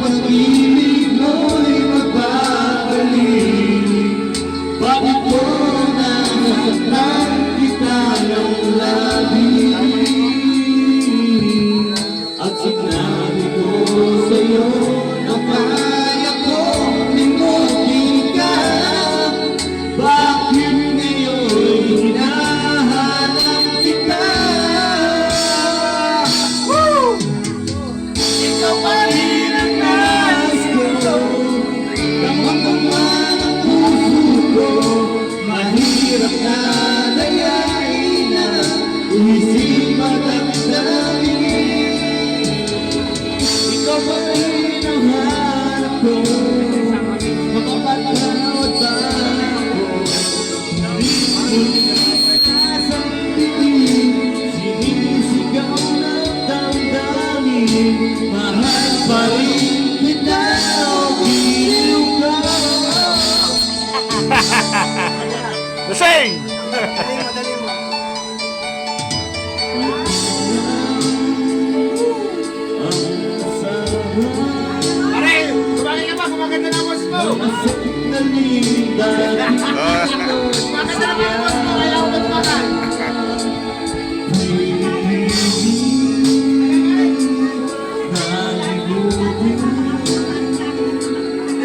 pag-ibig mo'y magbabalik. Bakit mo nasaktan kita ng labis? At sinabi ko sa'yo na kaya ko limutin ka. Bakit ngayon hinahanap kita? Ikaw pa rin ang nais ko, damang-daman ang puso ko. Mahirap na dayain na isip at damdamin. Ikaw pa rin ang hanap ko, mapapatawad ba ako? Nasang titig, sinisigaw ng damdamin. Mahal pa rin kita o biniw ka. Lasing! Madali mo. Pare, kumakain ka ba? Kumaganda na ang boss mo. Masakit na linda. Kumaganda na ang boss mo. Kailangan mo tumakan.